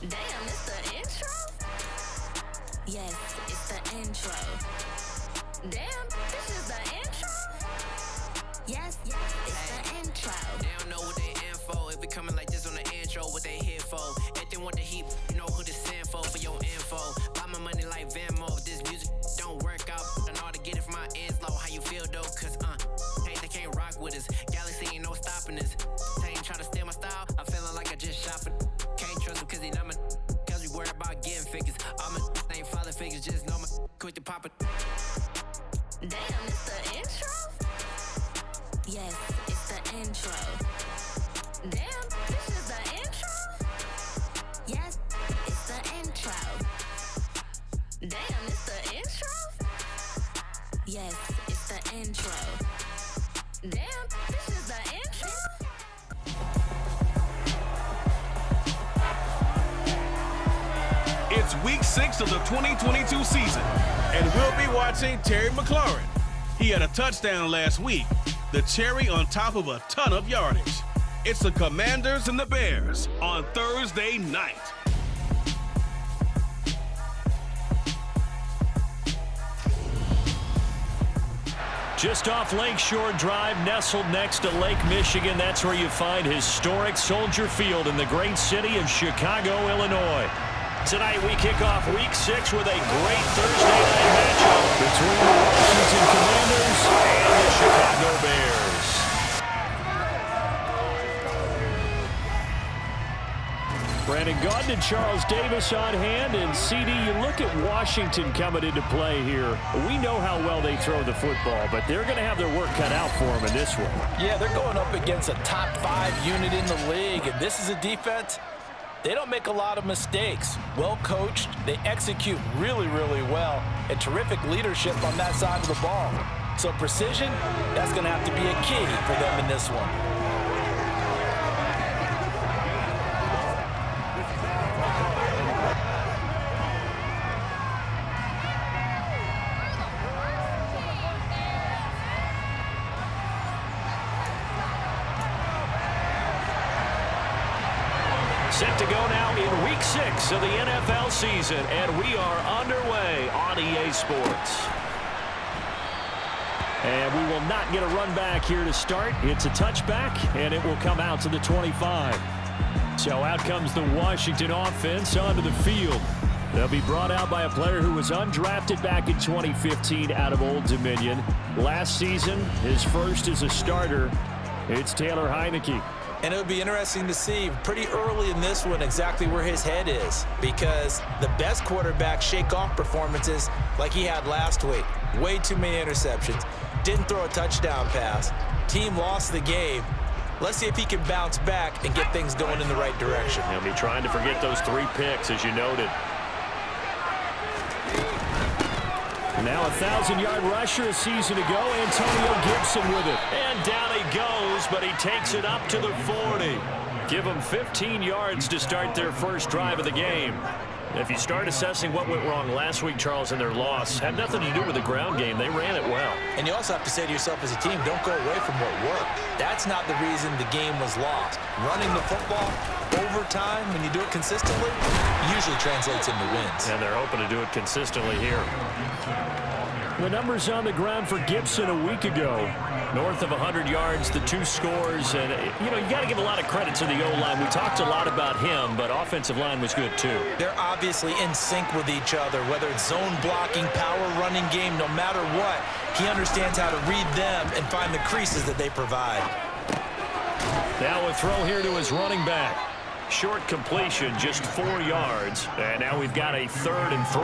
Damn, it's the intro? Yes, it's the intro. Damn, this is the intro? Yes, it's the intro. They don't know what they in for. It be coming like this on the intro, what they here for. If they want the heat, you know who to send for your info. Buy my money like Venmo. If this music don't work out, I know how to get it from my ends low. How you feel though? Cause hey, they can't rock with us. Galaxy ain't no stopping us. They ain't try to steal my style. I'm feeling like I just shot for. Can't trust him cause he not my. Cause we worried about getting figures. All my ain't father figures, just know my quick to pop it. Damn, it's the intro? Yes, it's the intro. Damn, this is the intro? Yes, it's the intro. Damn, it's the intro? Yes, it's the intro. Damn, this is the intro? It's week 6 of the 2022 season, and we'll be watching Terry McLaurin. He had a touchdown last week, the cherry on top of a ton of yardage. It's the Commanders and the Bears on Thursday night. Just off Lakeshore Drive, nestled next to Lake Michigan, that's where you find historic Soldier Field in the great city of Chicago, Illinois. Tonight we kick off week 6 with a great Thursday night matchup between the Washington Commanders and the Chicago Bears. Brandon Gaudin and Charles Davis on hand, and CD, you look at Washington coming into play here. We know how well they throw the football, but they're going to have their work cut out for them in this one. Yeah, they're going up against a top 5 unit in the league, and this is a defense. They don't make a lot of mistakes. Well coached, they execute really, really well, and terrific leadership on that side of the ball. So precision, that's going to have to be a key for them in this one. Set to go now in week 6 of the NFL season, and we are underway on EA Sports. And we will not get a run back here to start. It's a touchback, and it will come out to the 25. So out comes the Washington offense onto the field. They'll be brought out by a player who was undrafted back in 2015 out of Old Dominion. Last season, his first as a starter. It's Taylor Heineke. And it would be interesting to see pretty early in this one exactly where his head is, because the best quarterbacks shake off performances like he had last week. Way too many interceptions. Didn't throw a touchdown pass. Team lost the game. Let's see if he can bounce back and get things going in the right direction. He'll be trying to forget those 3 picks, as you noted. Now a 1,000-yard rusher a season ago, Antonio Gibson with it. And down he goes, but he takes it up to the 40. Give them 15 yards to start their first drive of the game. If you start assessing what went wrong last week, Charles, in their loss, had nothing to do with the ground game. They ran it well. And you also have to say to yourself as a team, don't go away from what worked. That's not the reason the game was lost. Running the football, overtime, when you do it consistently, usually translates into wins. And they're hoping to do it consistently here. The numbers on the ground for Gibson a week ago. North of 100 yards, the 2 scores. And, you know, you got to give a lot of credit to the O-line. We talked a lot about him, but offensive line was good too. They're obviously in sync with each other, whether it's zone blocking, power running game, no matter what. He understands how to read them and find the creases that they provide. Now a throw here to his running back. Short completion, just 4 yards. And now we've got a 3rd and 3.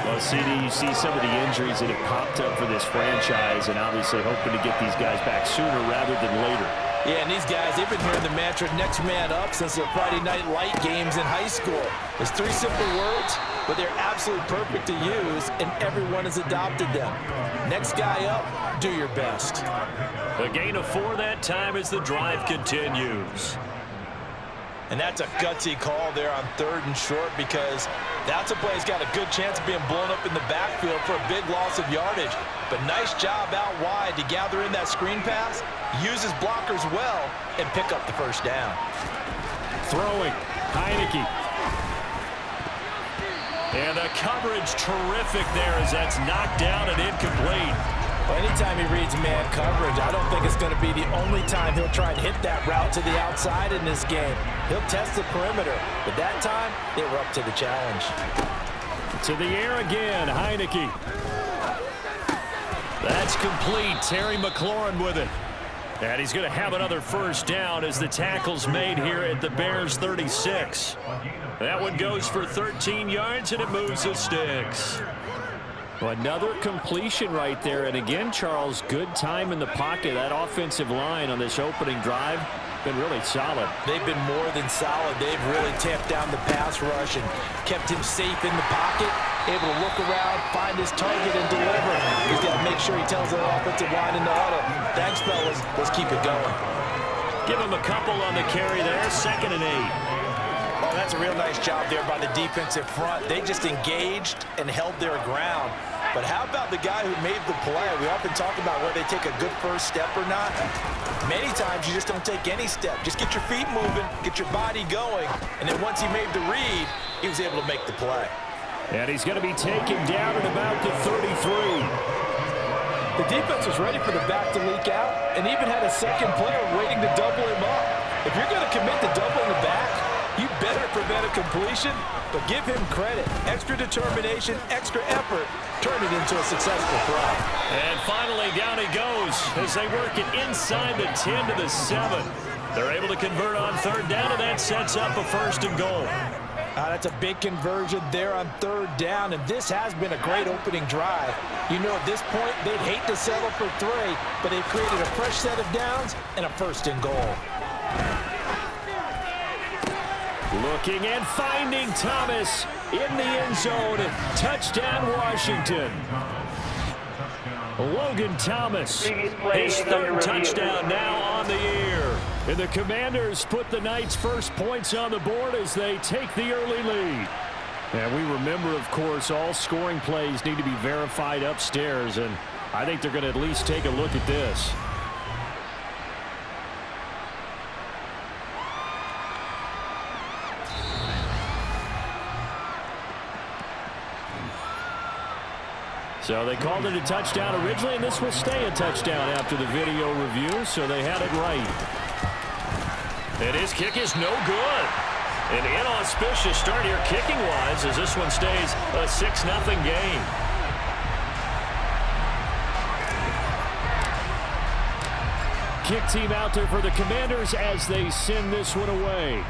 Well, CD, you see some of the injuries that have popped up for this franchise, and obviously hoping to get these guys back sooner rather than later. Yeah, and these guys, they've been hearing the mantra next man up since their Friday night light games in high school. It's 3 simple words, but they're absolutely perfect to use, and everyone has adopted them. Next guy up, do your best. A gain of 4 that time as the drive continues. And that's a gutsy call there on 3rd and short, because that's a play that's got a good chance of being blown up in the backfield for a big loss of yardage. But nice job out wide to gather in that screen pass, use his blockers well, and pick up the first down. Throwing, Heineke. And the coverage terrific there as that's knocked down and incomplete. Well, anytime he reads man coverage, I don't think it's going to be the only time he'll try and hit that route to the outside in this game. He'll test the perimeter, but that time they were up to the challenge. To the air again, Heineke. That's complete. Terry McLaurin with it. And he's going to have another first down as the tackle's made here at the Bears 36. That one goes for 13 yards, and it moves the sticks. Well, another completion right there. And again, Charles, good time in the pocket. That offensive line on this opening drive been really solid. They've been more than solid. They've really tamped down the pass rush and kept him safe in the pocket, able to look around, find his target, and deliver. He's got to make sure he tells the offensive line in the huddle, thanks, fellas. Let's keep it going. Give him a couple on the carry there. 2nd and 8. Oh, that's a real nice job there by the defensive front. They just engaged and held their ground. But how about the guy who made the play? We often talk about whether they take a good first step or not. Many times you just don't take any step. Just get your feet moving, get your body going, and then once he made the read, he was able to make the play. And he's going to be taken down at about the 33. The defense was ready for the back to leak out and even had a second player waiting to double him up. If you're going to commit to doubling the back, you better prevent a completion, but give him credit. Extra determination, extra effort, turn it into a successful throw. And finally, down he goes as they work it inside the 10 to the 7. They're able to convert on 3rd down, and that sets up a 1st and goal. That's a big conversion there on 3rd down, and this has been a great opening drive. You know, at this point, they'd hate to settle for 3, but they've created a fresh set of downs and a 1st and goal. Looking and finding Thomas in the end zone. Touchdown, Washington. Logan Thomas, his 3rd touchdown now on the year. And the Commanders put the Knights' first points on the board as they take the early lead. And we remember, of course, all scoring plays need to be verified upstairs, and I think they're going to at least take a look at this. So they called it a touchdown originally, and this will stay a touchdown after the video review, so they had it right. And his kick is no good. An inauspicious start here kicking-wise as this one stays a 6-0 game. Kick team out there for the Commanders as they send this one away.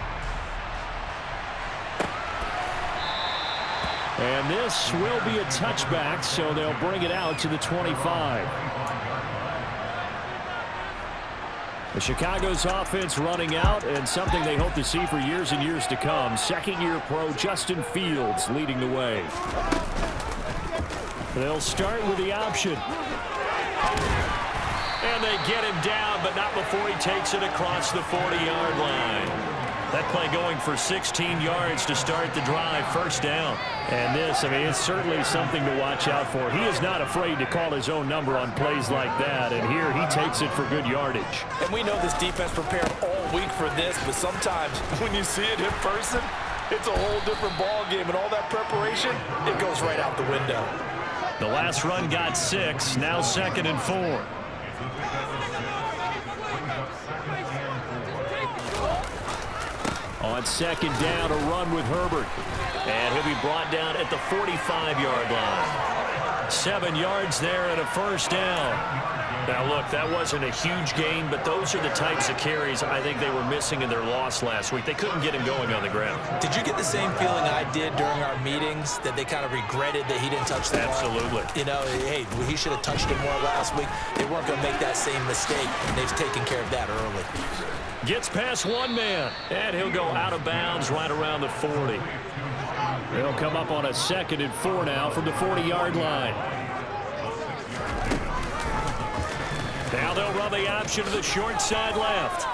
And this will be a touchback, so they'll bring it out to the 25. The Chicago's offense running out, and something they hope to see for years and years to come. 2nd-year pro Justin Fields leading the way. They'll start with the option. And they get him down, but not before he takes it across the 40-yard line. That play going for 16 yards to start the drive, 1st down. And this, I mean, it's certainly something to watch out for. He is not afraid to call his own number on plays like that, and here he takes it for good yardage. And we know this defense prepared all week for this, but sometimes when you see it in person, it's a whole different ball game, and all that preparation, it goes right out the window. The last run got 6, now 2nd and 4. On 2nd down, a run with Herbert. And he'll be brought down at the 45-yard line. 7 yards there and a 1st down. Now, look, that wasn't a huge gain, but those are the types of carries I think they were missing in their loss last week. They couldn't get him going on the ground. Did you get the same feeling I did during our meetings, that they kind of regretted that he didn't touch the ball? Absolutely. You know, hey, he should have touched it more last week. They weren't going to make that same mistake. They've taken care of that early. Gets past one man, and he'll go out of bounds right around the 40. They'll come up on a 2nd and 4 now from the 40-yard line. Now they'll run the option to the short side left.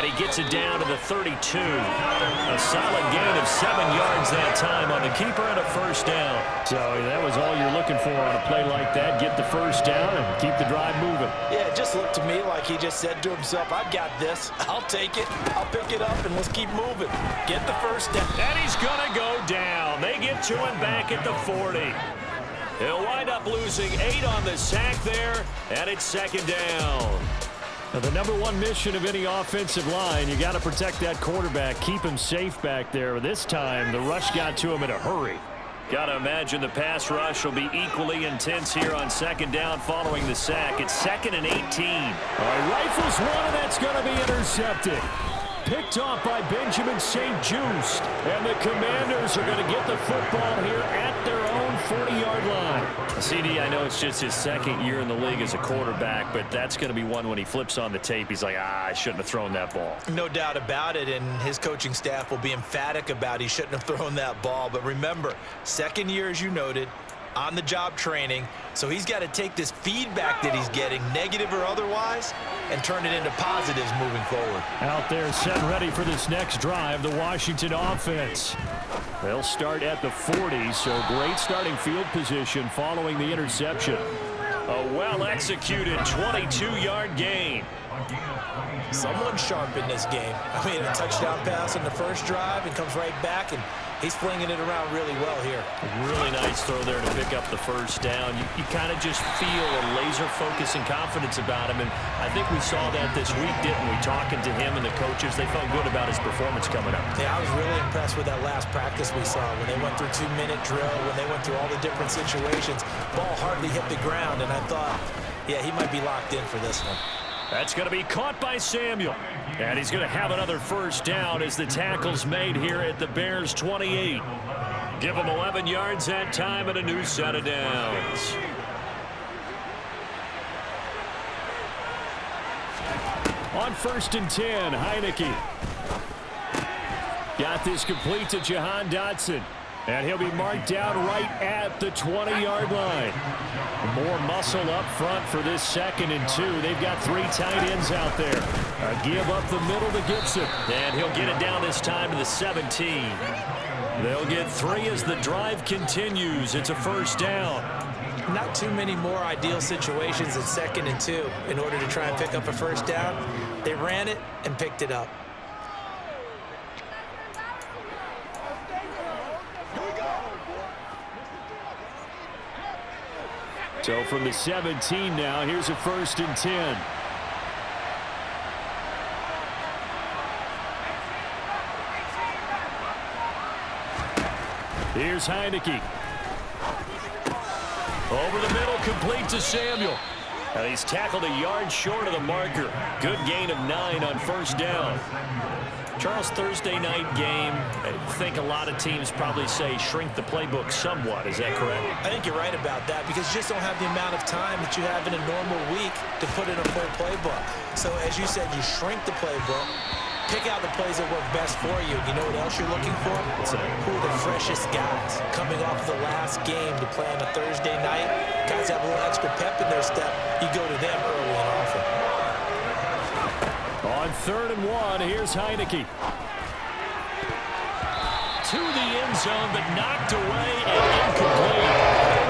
And he gets it down to the 32. A solid gain of 7 yards that time on the keeper and a first down. So that was all you're looking for on a play like that. Get the first down and keep the drive moving. Yeah, it just looked to me like he just said to himself, I've got this. I'll take it. I'll pick it up, and let's keep moving. Get the first down. And he's going to go down. They get to him back at the 40. He'll wind up losing 8 on the sack there, and it's second down. Now, the number one mission of any offensive line, you got to protect that quarterback, keep him safe back there. This time, the rush got to him in a hurry. Got to imagine the pass rush will be equally intense here on second down following the sack. It's 2nd and 18. All right, rifles one, and that's going to be intercepted. Picked off by Benjamin St. Just. And the Commanders are going to get the football here at their own 40-yard line. CD, I know it's just his second year in the league as a quarterback, but that's going to be one when he flips on the tape. He's like, I shouldn't have thrown that ball. No doubt about it, and his coaching staff will be emphatic about he shouldn't have thrown that ball. But remember, second year, as you noted, on-the-job training, so he's got to take this feedback that he's getting, negative or otherwise, and turn it into positives moving forward. Out there set ready for this next drive, the Washington offense. They'll start at the 40, so great starting field position following the interception. A well-executed 22-yard gain. Someone sharp in this game. I mean, a touchdown pass on the first drive and comes right back, and he's flinging it around really well here. Really nice throw there to pick up the first down. You kind of just feel a laser focus and confidence about him, and I think we saw that this week, didn't we? Talking to him and the coaches, they felt good about his performance coming up. Yeah, I was really impressed with that last practice we saw when they went through 2-minute drill, when they went through all the different situations. Ball hardly hit the ground, and I thought, yeah, he might be locked in for this one. That's going to be caught by Samuel. And he's going to have another first down as the tackle's made here at the Bears' 28. Give him 11 yards that time and a new set of downs. On 1st and 10, Heineke. Got this complete to Jahan Dotson. And he'll be marked down right at the 20-yard line. More muscle up front for this 2nd and 2. They've got 3 tight ends out there. A give up the middle to Gibson. And he'll get it down this time to the 17. They'll get 3 as the drive continues. It's a first down. Not too many more ideal situations at 2nd and 2 in order to try and pick up a first down. They ran it and picked it up. So from the 17 now, here's a 1st and 10. Here's Heineke. Over the middle, complete to Samuel. And he's tackled a yard short of the marker. Good gain of 9 on first down. Charles, Thursday night game, I think a lot of teams probably say shrink the playbook somewhat. Is that correct? I think you're right about that because you just don't have the amount of time that you have in a normal week to put in a full playbook. So as you said, you shrink the playbook, pick out the plays that work best for you. You know what else you're looking for? Who are the freshest guys coming off the last game to play on a Thursday night? Guys have a little extra pep in their step. You go to them early and often. On 3rd and 1, here's Heineke. To the end zone, but knocked away and incomplete.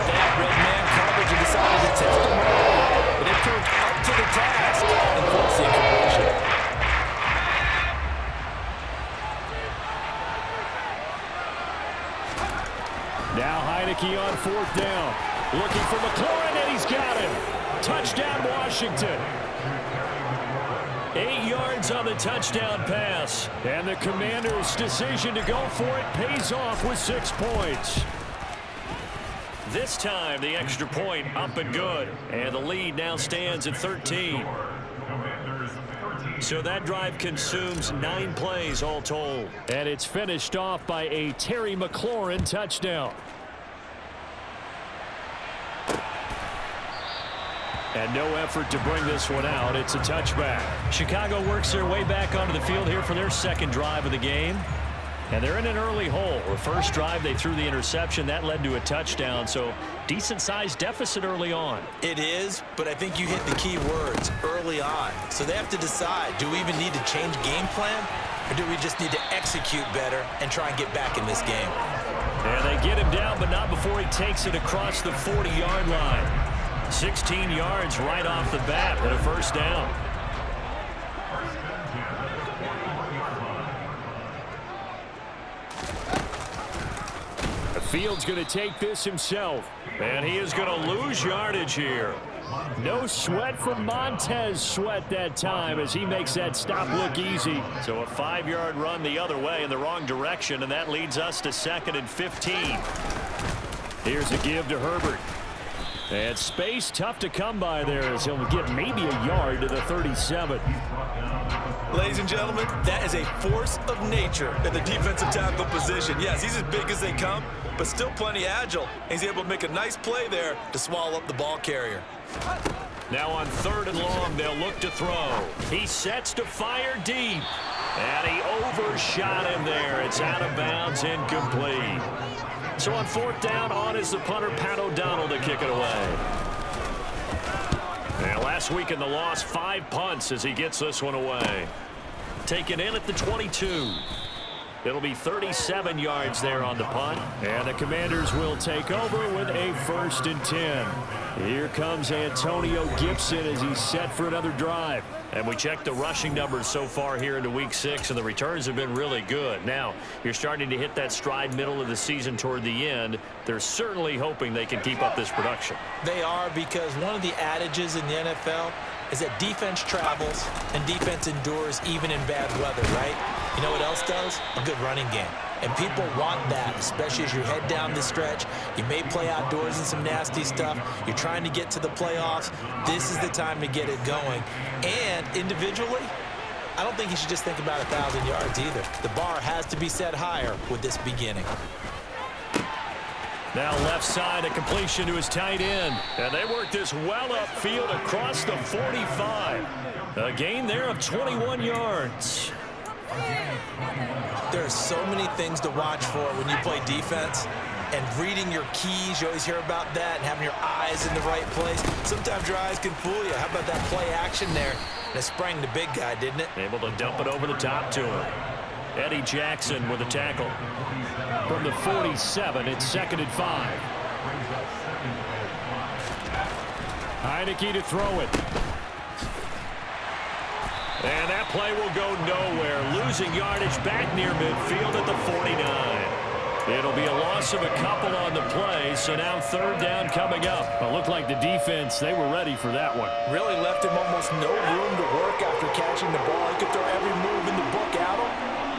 That red man coverage decided to test him early, but it proved up to the task and forced the incompletion. Now Heineke on 4th down. Looking for McLaurin, and he's got him. Touchdown, Washington. 8 yards on the touchdown pass. And the Commanders' decision to go for it pays off with 6 points. This time, the extra point up and good. And the lead now stands at 13. So that drive consumes 9 plays all told. And it's finished off by a Terry McLaurin touchdown. And no effort to bring this one out. It's a touchback. Chicago works their way back onto the field here for their second drive of the game. And they're in an early hole. The first drive, they threw the interception. That led to a touchdown, so decent-sized deficit early on. It is, but I think you hit the key words, early on. So they have to decide, do we even need to change game plan, or do we just need to execute better and try and get back in this game? And they get him down, but not before he takes it across the 40-yard line. 16 yards right off the bat and a first down. Fields going to take this himself, and he is going to lose yardage here. No sweat from Montez Sweat that time as he makes that stop look easy. So a 5-yard run the other way in the wrong direction, and that leads us to 2nd and 15. Here's a give to Herbert. And space tough to come by there as he'll get maybe a yard to the 37. Ladies and gentlemen, that is a force of nature at the defensive tackle position. Yes, he's as big as they come, but still plenty agile. He's able to make a nice play there to swallow up the ball carrier. Now on 3rd and long, they'll look to throw. He sets to fire deep. And he overshot him there. It's out of bounds, incomplete. So on 4th down, on is the punter, Pat O'Donnell, to kick it away. And last week in the loss, 5 punts as he gets this one away. Taken in at the 22. It'll be 37 yards there on the punt. And the Commanders will take over with a 1st and 10. Here comes Antonio Gibson as he's set for another drive. And we checked the rushing numbers so far here into Week 6, and the returns have been really good. Now, you're starting to hit that stride middle of the season toward the end. They're certainly hoping they can keep up this production. They are, because one of the adages in the NFL is that defense travels and defense endures even in bad weather, right? You know what else does? A good running game. And people want that, especially as you head down the stretch. You may play outdoors in some nasty stuff. You're trying to get to the playoffs. This is the time to get it going. And individually, I don't think you should just think about 1,000 yards either. The bar has to be set higher with this beginning. Now left side, a completion to his tight end. And they work this well upfield across the 45. A gain there of 21 yards. There are so many things to watch for when you play defense. And reading your keys, you always hear about that, and having your eyes in the right place. Sometimes your eyes can fool you. How about that play action there? And it sprang the big guy, didn't it? Able to dump it over the top to him. Eddie Jackson with a tackle. From the 47, it's 2nd and 5. Heineke to throw it. And that play will go nowhere. Losing yardage back near midfield at the 49. It'll be a loss of a couple on the play, so now 3rd down coming up. It looked like the defense, they were ready for that one. Really left him almost no room to work after catching the ball. He could throw every move in the book at him.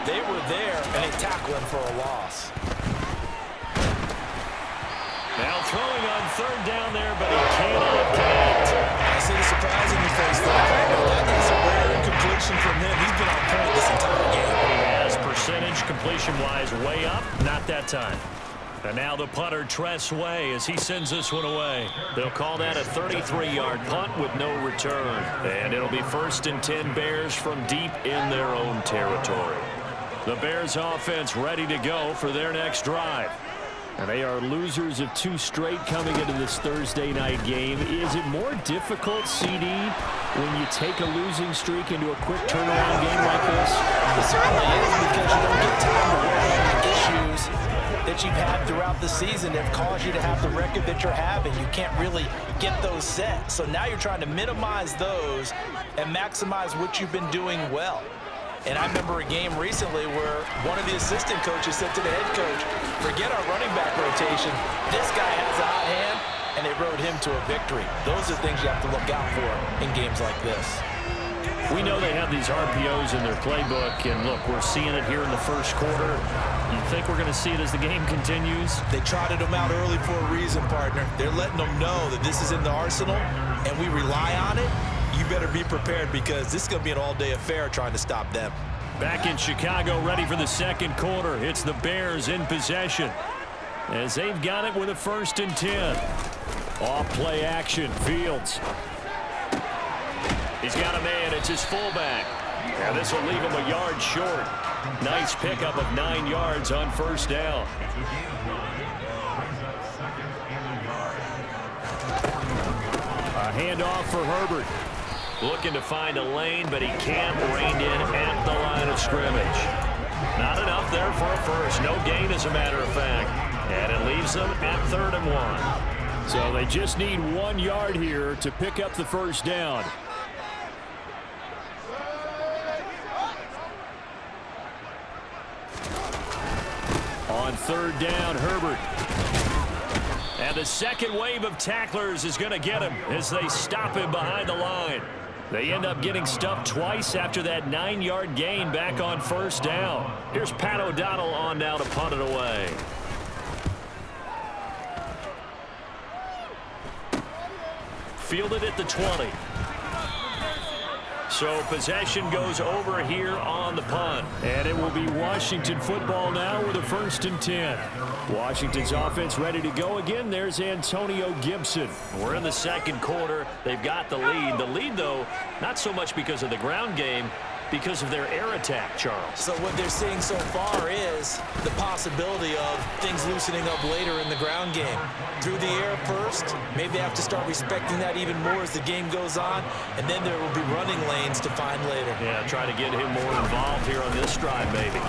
They were there, and they tackled him for a loss. Now throwing on 3rd down there, but he cannot connect. I see the surprise in your face there. That is a rare incompletion from him. He's been on point this entire game. He has percentage completion-wise way up, not that time. And now the punter, Tress Way, as he sends this one away. They'll call that a 33-yard punt with no return. And it'll be 1st and 10 Bears from deep in their own territory. The Bears offense ready to go for their next drive. And they are losers of 2 straight coming into this Thursday night game. Is it more difficult, CD, when you take a losing streak into a quick turnaround game like this? It certainly is, because you don't get time to work on the issues that you've had throughout the season that have caused you to have the record that you're having. You can't really get those set. So now you're trying to minimize those and maximize what you've been doing well. And I remember a game recently where one of the assistant coaches said to the head coach, forget our running back rotation. This guy has a hot hand, and they rode him to a victory. Those are things you have to look out for in games like this. We know they have these RPOs in their playbook, and look, we're seeing it here in the first quarter. You think we're going to see it as the game continues? They trotted them out early for a reason, partner. They're letting them know that this is in the arsenal, and we rely on it. You better be prepared, because this is going to be an all-day affair trying to stop them. Back in Chicago, ready for the second quarter. It's the Bears in possession as they've got it with a 1st and 10. Off play action, Fields. He's got a man. It's his fullback. And this will leave him a yard short. Nice pickup of 9 yards on first down. A handoff for Herbert. Looking to find a lane, but he can't. Reined in at the line of scrimmage. Not enough there for a first. No gain, as a matter of fact. And it leaves them at 3rd and 1. So they just need 1 yard here to pick up the first down. On 3rd down, Herbert. And the second wave of tacklers is going to get him as they stop him behind the line. They end up getting stuffed twice after that 9-yard gain back on first down. Here's Pat O'Donnell on now to punt it away. Fielded at the 20. So possession goes over here on the punt. And it will be Washington football now with a 1st and 10. Washington's offense ready to go again. There's Antonio Gibson. We're in the second quarter. They've got the lead. The lead, though, not so much because of the ground game, because of their air attack, Charles. So what they're seeing so far is the possibility of things loosening up later in the ground game. Through the air first, maybe they have to start respecting that even more as the game goes on, and then there will be running lanes to find later. Yeah, try to get him more involved here on this drive, maybe.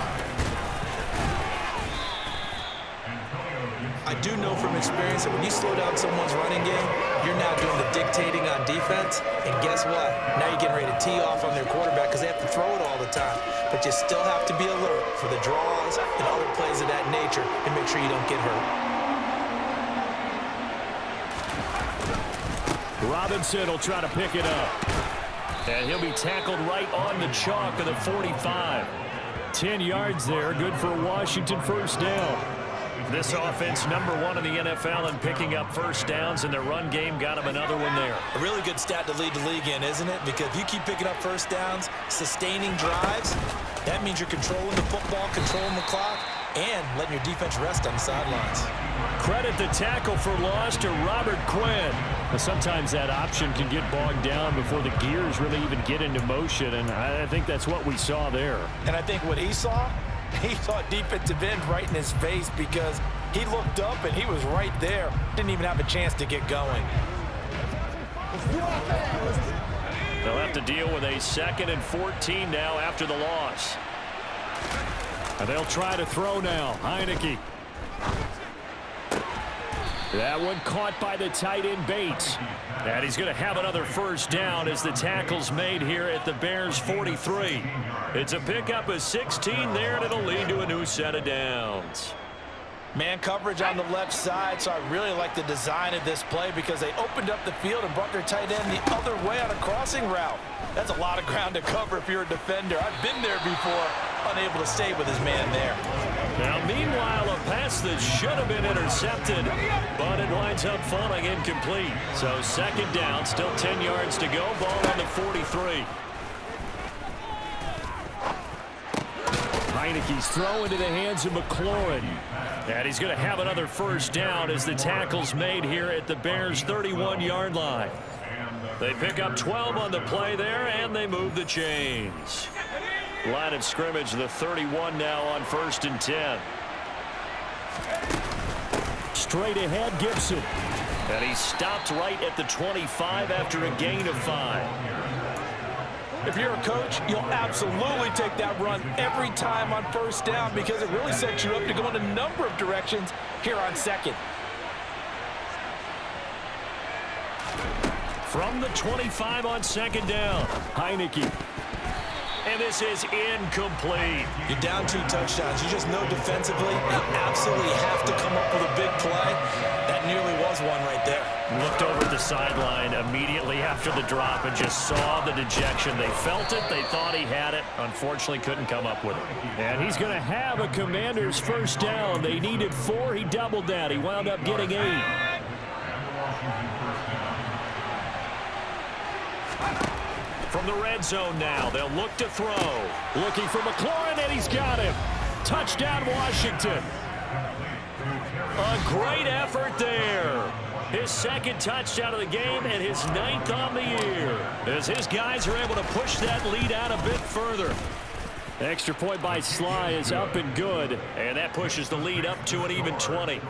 I do know from experience that when you slow down someone's running game, you're now doing the dictating on defense, and guess what? Now you're getting ready to tee off on their quarterback because they have to throw it all the time. But you still have to be alert for the draws and other plays of that nature and make sure you don't get hurt. Robinson will try to pick it up. And he'll be tackled right on the chalk of the 45. 10 yards there, good for Washington first down. This offense, #1 in the NFL in picking up first downs, and their run game got him another one there. A really good stat to lead the league in, isn't it? Because if you keep picking up first downs, sustaining drives, that means you're controlling the football, controlling the clock, and letting your defense rest on the sidelines. Credit the tackle for loss to Robert Quinn. But sometimes that option can get bogged down before the gears really even get into motion, and I think that's what we saw there. And I think what he saw defensive end right in his face because he looked up and he was right there. Didn't even have a chance to get going. They'll have to deal with a 2nd and 14 now after the loss. And they'll try to throw now. Heineke. That one caught by the tight end Bates. And he's going to have another first down as the tackle's made here at the Bears 43. It's a pickup of 16 there, and it'll lead to a new set of downs. Man coverage on the left side, so I really like the design of this play because they opened up the field and brought their tight end the other way on a crossing route. That's a lot of ground to cover if you're a defender. I've been there before, unable to stay with his man there. Now, meanwhile, a pass that should have been intercepted, but it winds up falling incomplete. So 2nd down, still 10 yards to go. Ball on the 43. Heineke's throw into the hands of McLaurin. And he's going to have another first down as the tackle's made here at the Bears' 31-yard line. They pick up 12 on the play there, and they move the chains. Line of scrimmage, the 31 now on 1st and 10. Straight ahead, Gibson. And he stopped right at the 25 after a gain of 5. If you're a coach, you'll absolutely take that run every time on first down because it really sets you up to go in a number of directions here on 2nd. From the 25 on 2nd down, Heineke. And this is incomplete. You're down 2 touchdowns. You just know defensively you absolutely have to come up with a big play. That nearly was one right there. Looked over at the sideline immediately after the drop and just saw the dejection. They felt it. They thought he had it. Unfortunately, couldn't come up with it. And he's going to have a Commanders first down. They needed 4. He doubled that. He wound up getting 8. From the red zone now, they'll look to throw. Looking for McLaurin, and he's got him. Touchdown, Washington. A great effort there. His second touchdown of the game and his 9th on the year, as his guys are able to push that lead out a bit further. Extra point by Sly is up and good, and that pushes the lead up to an even 20.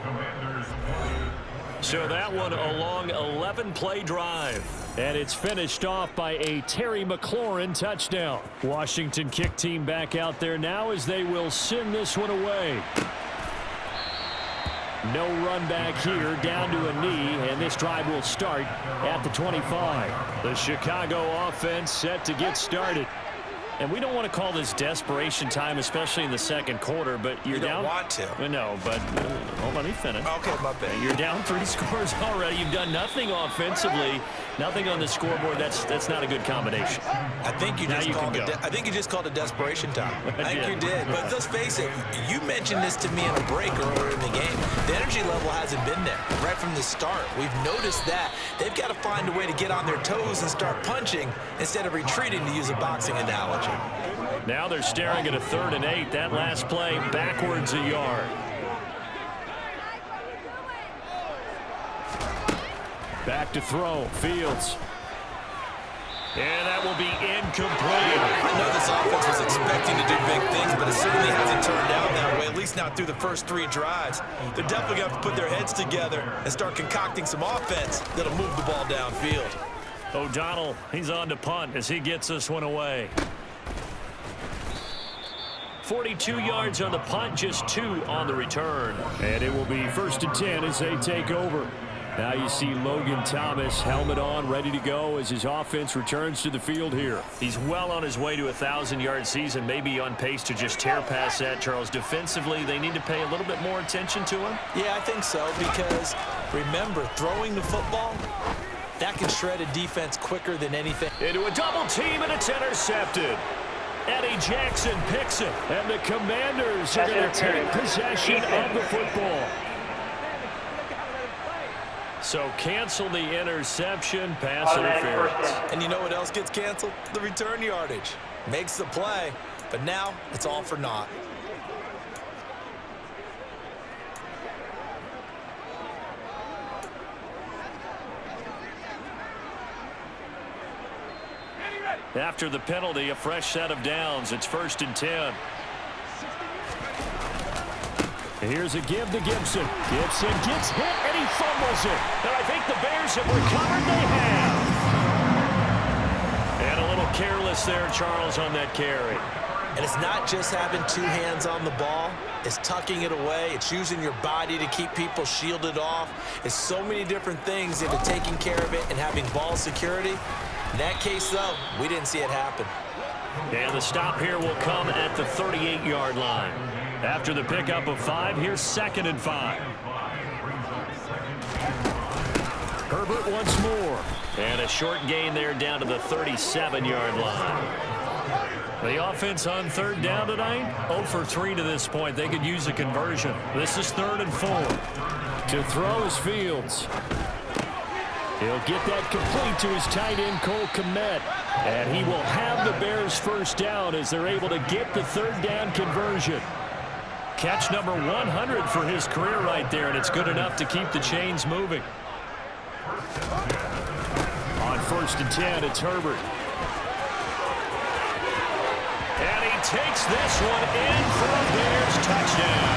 So that one a long 11-play drive. And it's finished off by a Terry McLaurin touchdown. Washington kick team back out there now as they will send this one away. No run back here, down to a knee, and this drive will start at the 25. The Chicago offense set to get started. And we don't want to call this desperation time, especially in the second quarter, but you're down. You don't want to. No, but hold on, let me finish. Okay, my bad. You're down 3 scores already. You've done nothing offensively, nothing on the scoreboard. That's not a good combination. I think you just called it desperation time. I think you did. But let's face it, you mentioned this to me in a break earlier in the game. The energy level hasn't been there right from the start. We've noticed that. They've got to find a way to get on their toes and start punching instead of retreating, to use a boxing analogy. Now they're staring at a 3rd and 8. That last play backwards a yard. Back to throw. Fields. And that will be incomplete. I know this offense was expecting to do big things, but it certainly hasn't turned out that way, at least not through the first 3 drives. They're definitely going to have to put their heads together and start concocting some offense that'll move the ball downfield. O'Donnell, he's on to punt as he gets this one away. 42 yards on the punt, just 2 on the return. And it will be 1st and 10 as they take over. Now you see Logan Thomas, helmet on, ready to go as his offense returns to the field here. He's well on his way to a 1,000-yard season, maybe on pace to just tear past that, Charles. Defensively, they need to pay a little bit more attention to him. Yeah, I think so, because remember, throwing the football, that can shred a defense quicker than anything. Into a double team, and it's intercepted. Eddie Jackson picks it, and the Commanders are going to take possession of the football. So cancel the interception, pass interference. And you know what else gets canceled? The return yardage. Makes the play, but now it's all for naught. After the penalty, a fresh set of downs. It's 1st and 10. Here's a give to Gibson. Gibson gets hit, and he fumbles it. And I think the Bears have recovered. They have. And a little careless there, Charles, on that carry. And it's not just having 2 hands on the ball. It's tucking it away. It's using your body to keep people shielded off. It's so many different things into taking care of it and having ball security. In that case, though, we didn't see it happen. And the stop here will come at the 38-yard line. After the pickup of 5, here's 2nd and 5. Herbert once more. And a short gain there down to the 37-yard line. The offense on 3rd down tonight, 0 for 3 to this point. They could use a conversion. This is 3rd and 4. To throw is Fields. He'll get that complete to his tight end, Cole Kmet. And he will have the Bears first down as they're able to get the 3rd down conversion. Catch number 100 for his career right there, and it's good enough to keep the chains moving. On 1st and 10, it's Herbert. And he takes this one in for a Bears touchdown.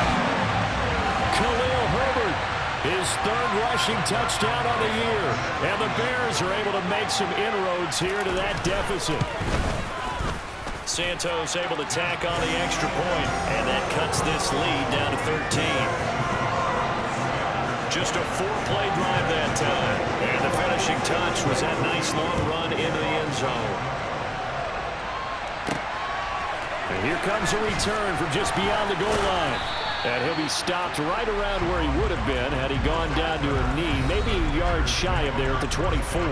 Khalil Herbert, his 3rd rushing touchdown on the year. And the Bears are able to make some inroads here to that deficit. Santos able to tack on the extra point, and that cuts this lead down to 13. Just a 4-play drive that time. And the finishing touch was that nice long run into the end zone. And here comes a return from just beyond the goal line. And he'll be stopped right around where he would have been had he gone down to a knee, maybe a yard shy of there at the 24.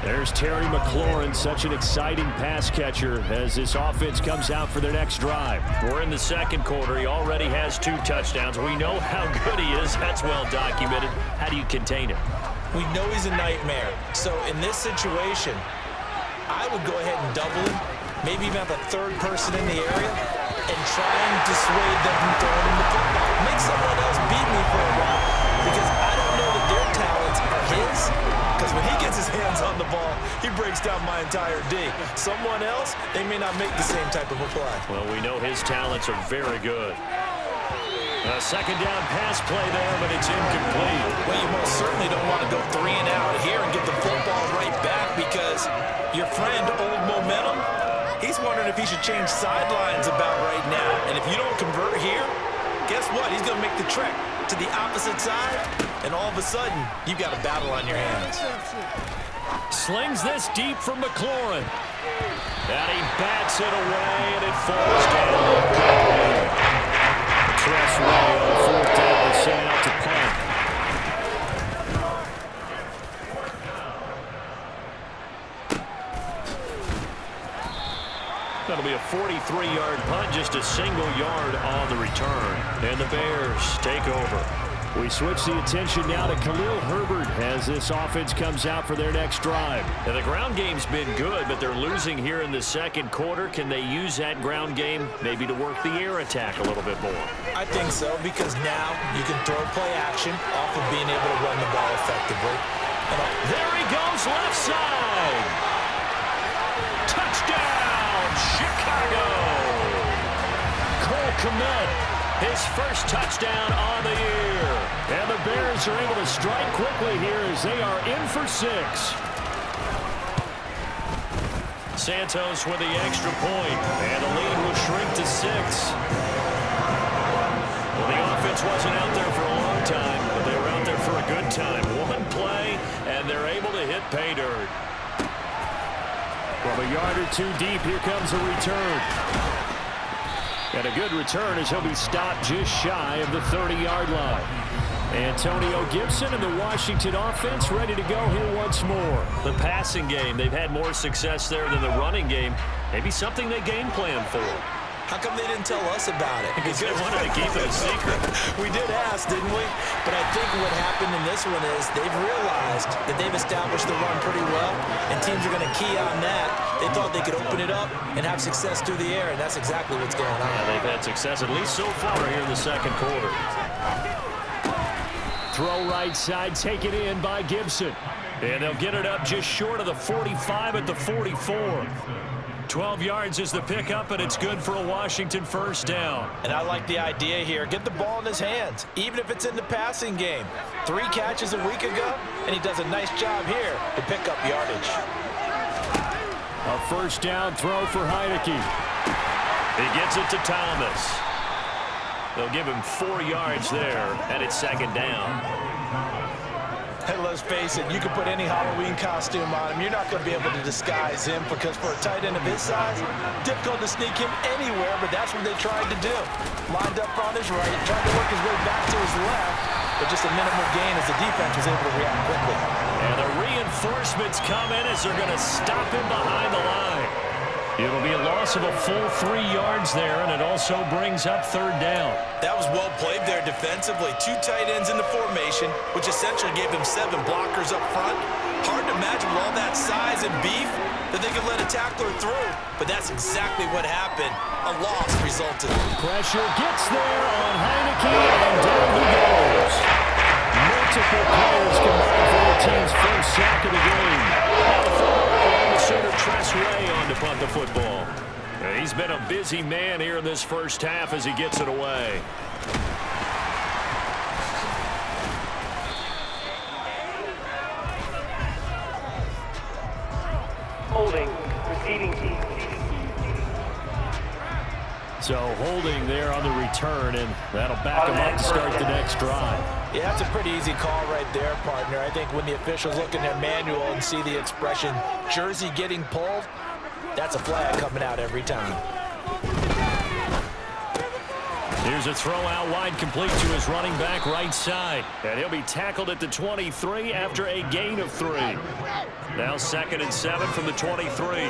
There's Terry McLaurin, such an exciting pass catcher as this offense comes out for their next drive. We're in the second quarter. He already has 2 touchdowns. We know how good he is. That's well documented. How do you contain him? We know he's a nightmare. So in this situation, I would go ahead and double him, maybe even have a 3rd person in the area, and try and dissuade them from throwing him the football. Make someone else beat me for a while, because I don't know that their talents his? Because when he gets his hands on the ball, he breaks down my entire D. Someone else, they may not make the same type of a play. Well, we know his talents are very good. A second down pass play there, but it's incomplete. Well, you most certainly don't want to go 3 and out here and get the football right back because your friend, Old Momentum, he's wondering if he should change sidelines about right now. And if you don't convert here, guess what? He's going to make the trek to the opposite side, and all of a sudden, you've got a battle on your hands. Slings this deep from McLaurin. And he bats it away, and it falls down. Tress Way on 4th down is sent out to punt. That'll be a 43-yard punt, just a single yard on the return. And the Bears take over. We switch the attention now to Khalil Herbert as this offense comes out for their next drive. And the ground game's been good, but they're losing here in the second quarter. Can they use that ground game maybe to work the air attack a little bit more? I think so, because now you can throw play action off of being able to run the ball effectively. And there he goes, left side. Touchdown, Chicago. Cole Kmet, his first touchdown on the year. And the Bears are able to strike quickly here as they are in for 6. Santos with the extra point, and the lead will shrink to 6. Well, the offense wasn't out there for a long time, but they were out there for a good time. One play, and they're able to hit pay dirt. From a yard or 2 deep, here comes a return. And a good return as he'll be stopped just shy of the 30-yard line. Antonio Gibson and the Washington offense ready to go here once more. The passing game, they've had more success there than the running game. Maybe something they game plan for. How come they didn't tell us about it? Because they wanted to keep it a secret. We did ask, didn't we? But I think what happened in this one is they've realized that they've established the run pretty well, and teams are going to key on that. They thought they could open it up and have success through the air, and that's exactly what's going on. Yeah, they've had success, at least so far here in the second quarter. Throw right side, taken in by Gibson. And they'll get it up just short of the 45 at the 44. 12 yards is the pickup, and it's good for a Washington first down. And I like the idea here. Get the ball in his hands, even if it's in the passing game. 3 catches a week ago, and he does a nice job here to pick up yardage. A first down throw for Heineke. He gets it to Thomas. They'll give him 4 yards there, and it's second down. And let's face it, you can put any Halloween costume on him. You're not going to be able to disguise him because for a tight end of his size, difficult to sneak him anywhere, but that's what they tried to do. Lined up on his right, tried to work his way back to his left, but just a minimal gain as the defense was able to react quickly. And the reinforcements come in as they're going to stop him behind the line. It'll be a loss of a full 3 yards there, and it also brings up third down. That was well played there defensively. 2 tight ends in the formation, which essentially gave them 7 blockers up front. Hard to imagine with all that size and beef that they could let a tackler through, but that's exactly what happened. A loss resulted. Pressure gets there on Heineke, and down he goes. Multiple players combined for the team's first sack of the game. Now the Sooner Tress Way on to punt the football. He's been a busy man here in this first half as he gets it away. Holding, repeating. So holding there on the return, and that'll back him up to start the next drive. Yeah, that's a pretty easy call right there, partner. I think when the officials look in their manual and see the expression jersey getting pulled, that's a flag coming out every time. Here's a throw out wide, complete to his running back right side. And he'll be tackled at the 23 after a gain of 3. Now 2nd and 7 from the 23.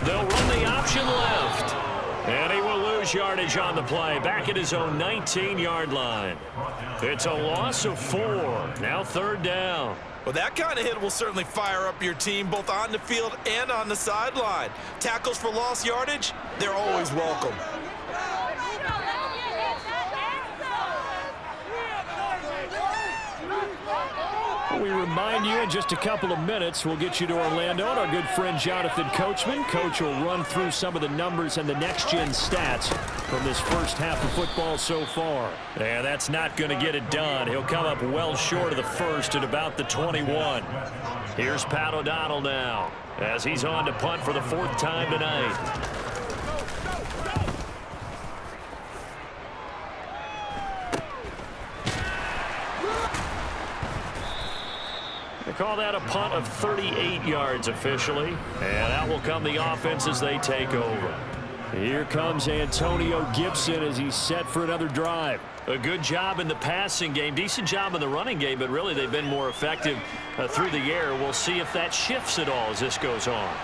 They'll run the option left. And he will lose yardage on the play, back at his own 19-yard line. It's a loss of 4. Now third down. Well, that kind of hit will certainly fire up your team, both on the field and on the sideline. Tackles for lost yardage, they're always welcome. we remind you in just a couple of minutes, we'll get you to Orlando and our good friend Jonathan Coachman. Coach will run through some of the numbers and the next-gen stats from this first half of football so far. And that's not going to get it done. He'll come up well short of the first at about the 21. Here's Pat O'Donnell now as he's on to punt for the 4th time tonight. They call that a punt of 38 yards officially. And out will come the offense as they take over. Here comes Antonio Gibson as he's set for another drive. A good job in the passing game, decent job in the running game, but really they've been more effective through the air. We'll see if that shifts at all as this goes on.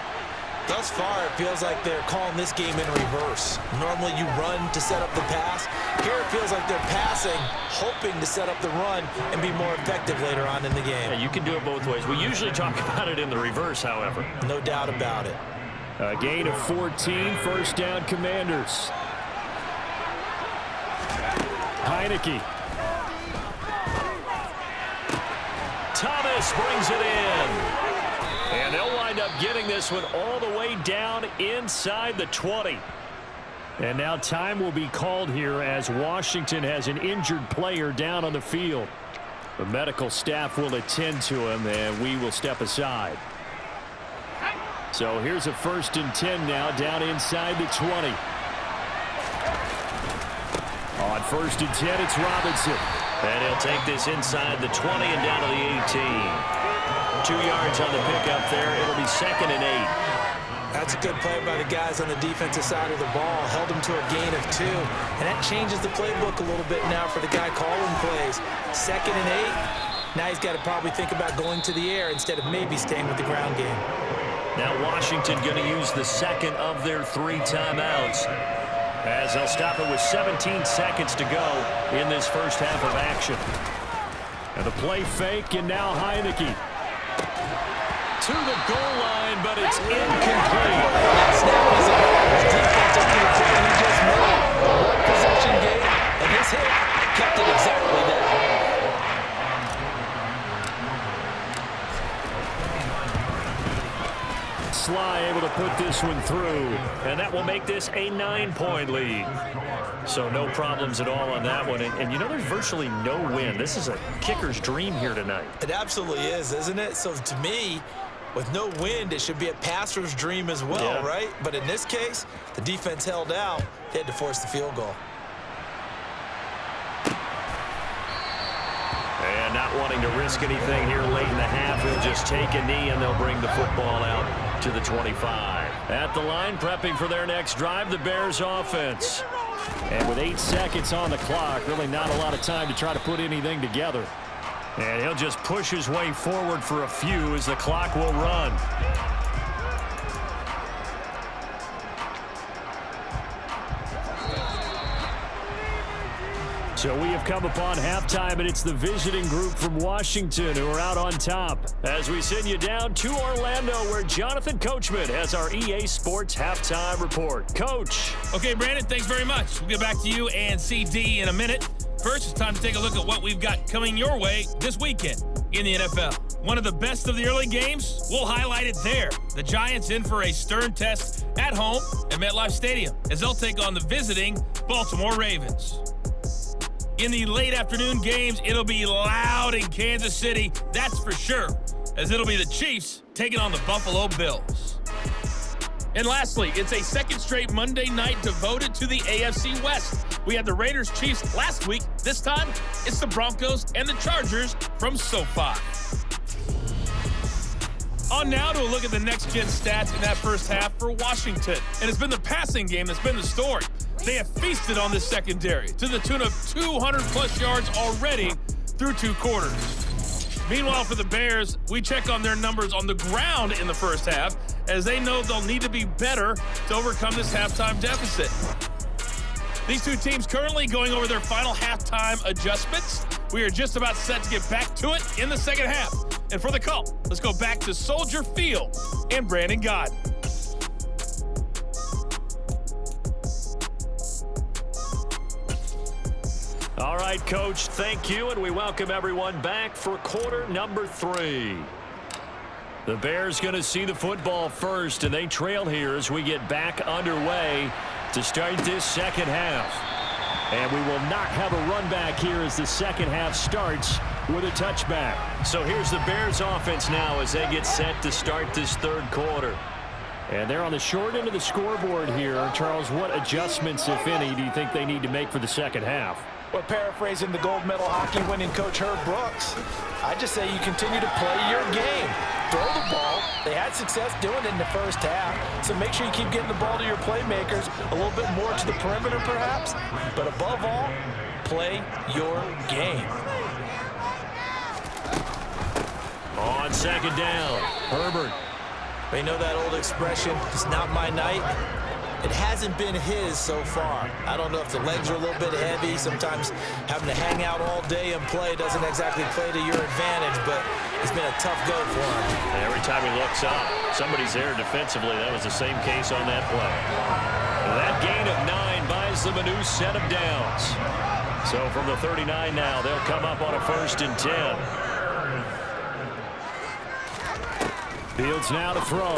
Thus far, it feels like they're calling this game in reverse. Normally you run to set up the pass. Here it feels like they're passing, hoping to set up the run and be more effective later on in the game. Yeah, you can do it both ways. We usually talk about it in the reverse, however. No doubt about it. A gain of 14, first down Commanders. Heineke. Thomas brings it in. And they'll wind up getting this one all the way down inside the 20. And now time will be called here as Washington has an injured player down on the field. The medical staff will attend to him, and we will step aside. So here's a 1st and 10 now down inside the 20. On 1st and 10, it's Robinson. And he'll take this inside the 20 and down to the 18. 2 yards on the pickup there. It'll be 2nd and 8. That's a good play by the guys on the defensive side of the ball. Held them to a gain of 2. And that changes the playbook a little bit now for the guy calling plays. 2nd and 8. Now he's got to probably think about going to the air instead of maybe staying with the ground game. Now Washington going to use the 2nd of their 3 timeouts as they'll stop it with 17 seconds to go in this first half of action. And the play fake, and now Heineke to the goal line, but it's incomplete. That snap was a defense up to the play he just made. One possession game, and his hit kept it exactly there. Sly able to put this one through, and that will make this a 9-point lead. So no problems at all on that one. And you know, there's virtually no wind. This is a kicker's dream here tonight. It absolutely is, isn't it? So to me, with no wind, it should be a passer's dream as well, right? But in this case, the defense held out. They had to force the field goal. And not wanting to risk anything here late in the half, he'll just take a knee, and they'll bring the football out to the 25. At the line, prepping for their next drive, the Bears offense. And with 8 seconds on the clock, really not a lot of time to try to put anything together. And he'll just push his way forward for a few as the clock will run. So we have come upon halftime, and it's the visiting group from Washington who are out on top. As we send you down to Orlando, where Jonathan Coachman has our EA Sports halftime report. Coach. Okay, Brandon, thanks very much. We'll get back to you and CD in a minute. First, it's time to take a look at what we've got coming your way this weekend in the NFL. One of the best of the early games, we'll highlight it there. The Giants in for a stern test at home at MetLife Stadium as they'll take on the visiting Baltimore Ravens. In the late afternoon games, it'll be loud in Kansas City, that's for sure, as it'll be the Chiefs taking on the Buffalo Bills. And lastly, it's a second straight Monday night devoted to the AFC West. We had the Raiders-Chiefs last week. This time, it's the Broncos and the Chargers from SoFi. On now to a look at the next-gen stats in that first half for Washington. And it's been the passing game that's been the story. They have feasted on this secondary to the tune of 200-plus yards already through 2 quarters. Meanwhile, for the Bears, we check on their numbers on the ground in the first half, as they know they'll need to be better to overcome this halftime deficit. These two teams currently going over their final halftime adjustments. We are just about set to get back to it in the second half. And for the call, let's go back to Soldier Field and Brandon Gott. All right. right, Coach. Thank you, and we welcome everyone back for quarter number 3. The Bears going to see the football first, and they trail here as we get back underway to start this second half. And we will not have a run back here as the second half starts with a touchback. So here's the Bears offense now as they get set to start this third quarter. And they're on the short end of the scoreboard here. Charles, what adjustments, if any, do you think they need to make for the second half? Well, paraphrasing the gold medal hockey winning coach Herb Brooks, I just say you continue to play your game. Throw the ball. They had success doing it in the first half, so make sure you keep getting the ball to your playmakers, a little bit more to the perimeter perhaps, but above all, play your game. On second down, Herbert. You know that old expression, it's not my night? It hasn't been his so far. I don't know if the legs are a little bit heavy. Sometimes having to hang out all day and play doesn't exactly play to your advantage, but it's been a tough go for him. And every time he looks up, somebody's there defensively. That was the same case on that play. That gain of 9 buys them a new set of downs. So from the 39 now, they'll come up on a 1st and 10. Fields now to throw.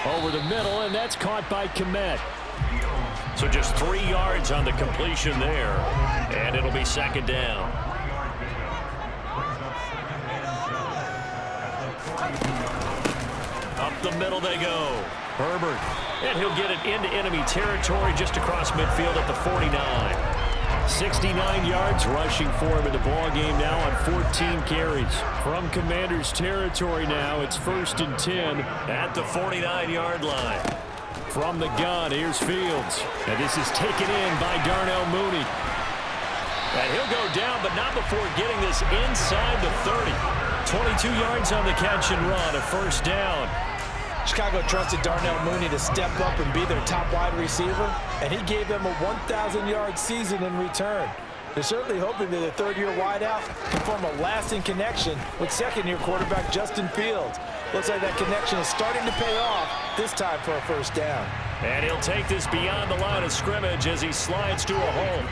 Over the middle, and that's caught by Kmet. So just 3 yards on the completion there, and it'll be second down. Up the middle they go. Herbert, and he'll get it into enemy territory just across midfield at the 49. 69 yards rushing for him in the ball game now on 14 carries. From Commanders territory now, it's 1st and 10 at the 49-yard line. From the gun, here's Fields. And this is taken in by Darnell Mooney. And he'll go down, but not before getting this inside the 30. 22 yards on the catch and run, a 1st down. Chicago trusted Darnell Mooney to step up and be their top wide receiver, and he gave them a 1,000-yard season in return. They're certainly hoping that the third-year wideout can form a lasting connection with second-year quarterback Justin Fields. Looks like that connection is starting to pay off, this time for a 1st down. And he'll take this beyond the line of scrimmage as he slides to a hole.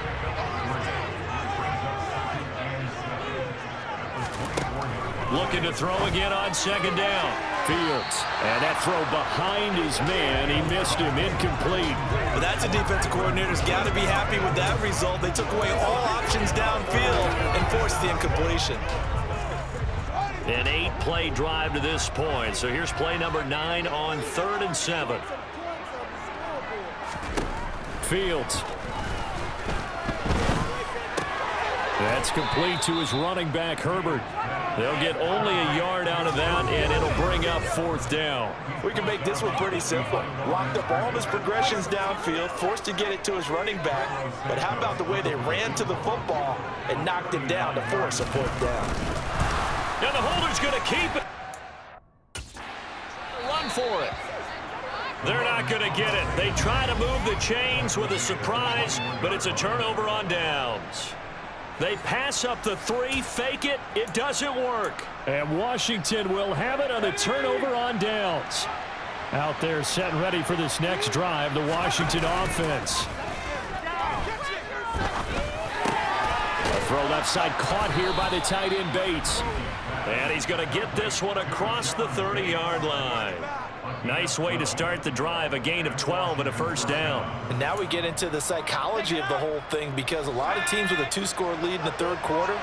Looking to throw again on 2nd down. Fields, and that throw behind his man. He missed him, incomplete. But that's a defensive coordinator's got to be happy with that result. They took away all options downfield and forced the incompletion. An 8-play drive to this point. So here's play number 9 on 3rd and 7. Fields. That's complete to his running back, Herbert. They'll get only a yard out of that, and it'll bring up 4th down. We can make this one pretty simple. Locked up all of his progressions downfield, forced to get it to his running back. But how about the way they ran to the football and knocked it down to force a 4th down? And the holder's going to keep it. Run for it. They're not going to get it. They try to move the chains with a surprise, but it's a turnover on downs. They pass up the 3, fake it, it doesn't work. And Washington will have it on a turnover on downs. Out there set and ready for this next drive, the Washington offense. A throw left side caught here by the tight end Bates. And he's going to get this one across the 30-yard line. Nice way to start the drive, a gain of 12 and a 1st down. And now we get into the psychology of the whole thing, because a lot of teams with a 2-score lead in the third quarter,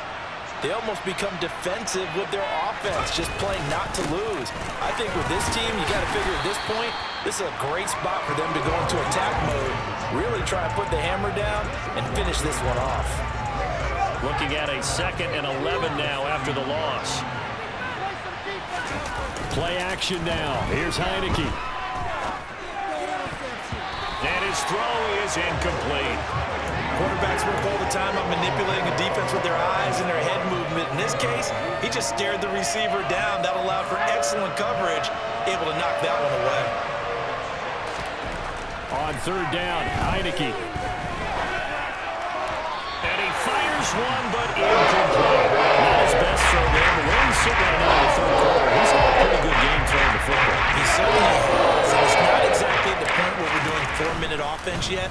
they almost become defensive with their offense, just playing not to lose. I think with this team, you got to figure at this point, this is a great spot for them to go into attack mode, really try and put the hammer down and finish this one off. Looking at a 2nd and 11 now after the loss. Play action now. Here's Heineke. And his throw is incomplete. Quarterbacks work all the time on manipulating a defense with their eyes and their head movement. In this case, he just stared the receiver down. That allowed for excellent coverage, able to knock that one away. On 3rd down, Heineke. And he fires one, but incomplete. Not his best throw there, but when he's sitting right now in the 3rd quarter, he's had a pretty good game throwing the football. He certainly has. And it's not exactly at the point where we're doing 4-minute offense yet,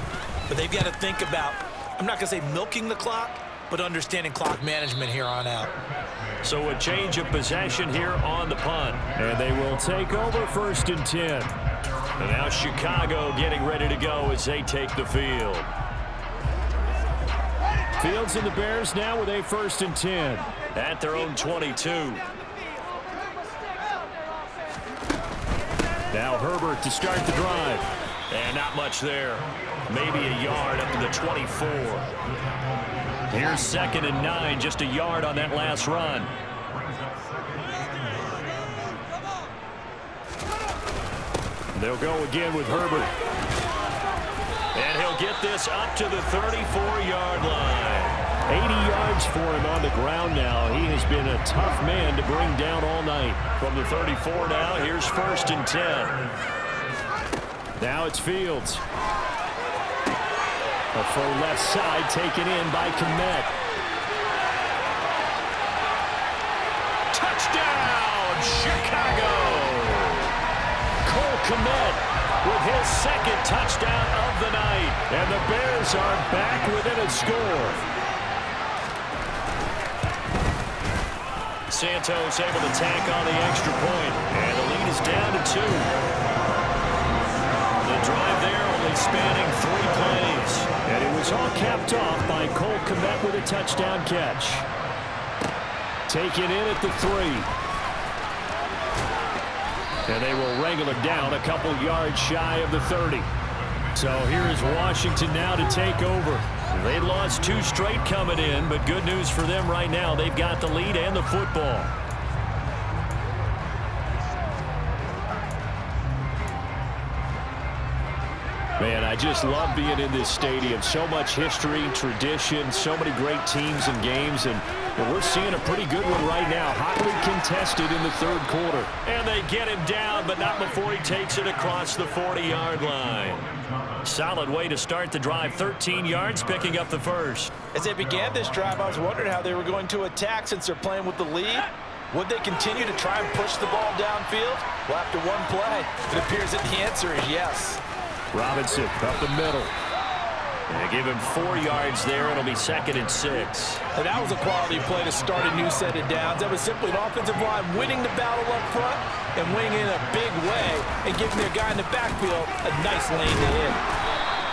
but they've got to think about, I'm not going to say milking the clock, but understanding clock management here on out. So a change of possession here on the punt. And they will take over 1st and 10. And now Chicago getting ready to go as they take the field. Fields and the Bears now with a 1st and 10 at their own 22. Now Herbert to start the drive. And not much there. Maybe a yard up to the 24. Here's 2nd and 9, just a yard on that last run. They'll go again with Herbert. And he'll get this up to the 34-yard line. 80 yards for him on the ground now. He has been a tough man to bring down all night. From the 34 now, here's 1st and 10. Now it's Fields. A full left side taken in by Kmet. Touchdown, Chicago! Cole Kmet with his 2nd touchdown of the night. And the Bears are back within a score. Santos able to tack on the extra point. And the lead is down to 2. The drive there only spanning 3 plays. And it was all capped off by Cole Kmet with a touchdown catch. Taken in at the 3. And they will wrangle it down a couple yards shy of the 30. So here is Washington now to take over. They lost 2 straight coming in, but good news for them right now. They've got the lead and the football. Man, I just love being in this stadium. So much history, tradition, so many great teams and games, and we're seeing a pretty good one right now. Hotly contested in the 3rd quarter. And they get him down, but not before he takes it across the 40-yard line. Solid way to start the drive. 13 yards, picking up the 1st. As they began this drive, I was wondering how they were going to attack since they're playing with the lead. Would they continue to try and push the ball downfield? Well, after one play, it appears that the answer is yes. Robinson up the middle. And they give him 4 yards there. It'll be 2nd and 6. And that was a quality play to start a new set of downs. That was simply an offensive line winning the battle up front and winning in a big way and giving their guy in the backfield a nice lane to hit.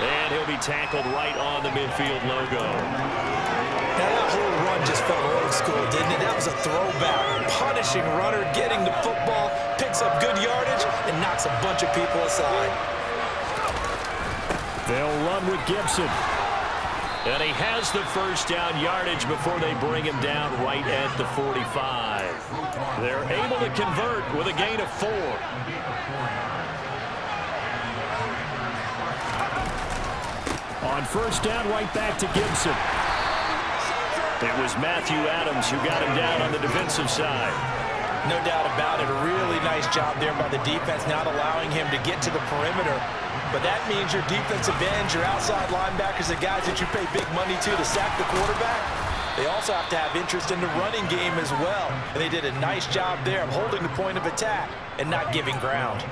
And he'll be tackled right on the midfield logo. Now that whole run just felt old school, didn't it? That was a throwback. Punishing runner, getting the football, picks up good yardage, and knocks a bunch of people aside. They'll run with Gibson. And he has the 1st down yardage before they bring him down right at the 45. They're able to convert with a gain of 4. On 1st down, right back to Gibson. It was Matthew Adams who got him down on the defensive side. No doubt about it. A really nice job there by the defense, not allowing him to get to the perimeter. But that means your defensive ends, your outside linebackers, the guys that you pay big money to sack the quarterback, they also have to have interest in the running game as well. And they did a nice job there of holding the point of attack and not giving ground.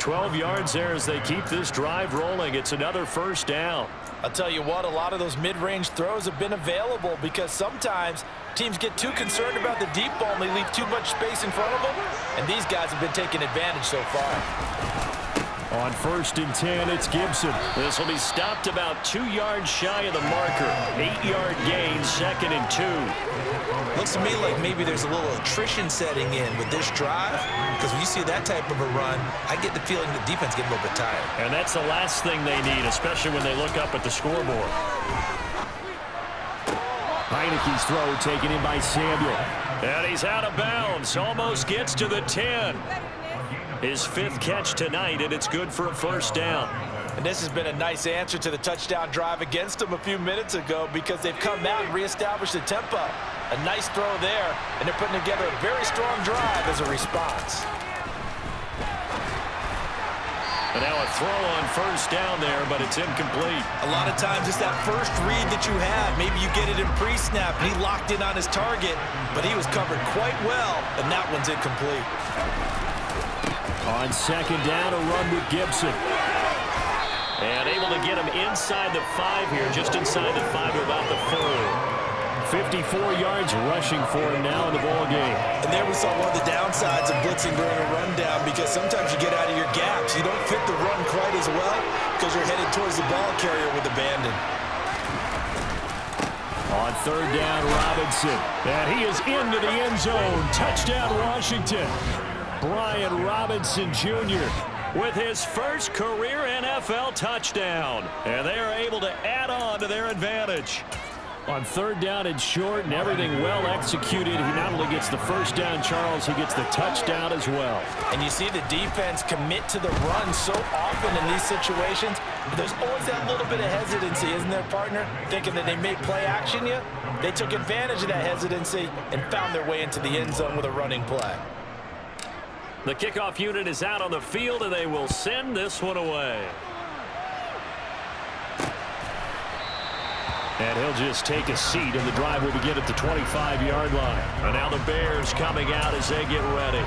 12 yards there as they keep this drive rolling. It's another 1st down. I'll tell you what, a lot of those mid-range throws have been available because sometimes teams get too concerned about the deep ball and they leave too much space in front of them. And these guys have been taking advantage so far. On 1st and 10, it's Gibson. This will be stopped about 2 yards shy of the marker. 8-yard gain, 2nd and 2. Looks to me like maybe there's a little attrition setting in with this drive, because when you see that type of a run, I get the feeling the defense gets a little bit tired. And that's the last thing they need, especially when they look up at the scoreboard. Heineke's throw taken in by Samuel. And he's out of bounds. Almost gets to the 10. His 5th catch tonight, and it's good for a 1st down. And this has been a nice answer to the touchdown drive against them a few minutes ago because they've come out and reestablished the tempo. A nice throw there, and they're putting together a very strong drive as a response. And now a throw on 1st down there, but it's incomplete. A lot of times it's that first read that you have. Maybe you get it in pre-snap, and he locked in on his target, but he was covered quite well, and that one's incomplete. On 2nd down, a run with Gibson. And able to get him inside the 5 here, just inside the 5 to about the 4. 54 yards rushing for him now in the ball game. And there we saw one of the downsides of blitzing during a rundown, because sometimes you get out of your gaps. You don't fit the run quite as well because you're headed towards the ball carrier with abandon. On third down, Robinson. And he is into the end zone. Touchdown, Washington. Brian Robinson Jr. with his first career NFL touchdown. And they are able to add on to their advantage. On third down and short and everything well executed, he not only gets the first down, Charles, he gets the touchdown as well. And you see the defense commit to the run so often in these situations. But there's always that little bit of hesitancy, isn't there, partner? Thinking that they may play action you. They took advantage of that hesitancy and found their way into the end zone with a running play. The kickoff unit is out on the field, and they will send this one away. And he'll just take a seat, and the drive will begin at the 25-yard line. And now the Bears coming out as they get ready.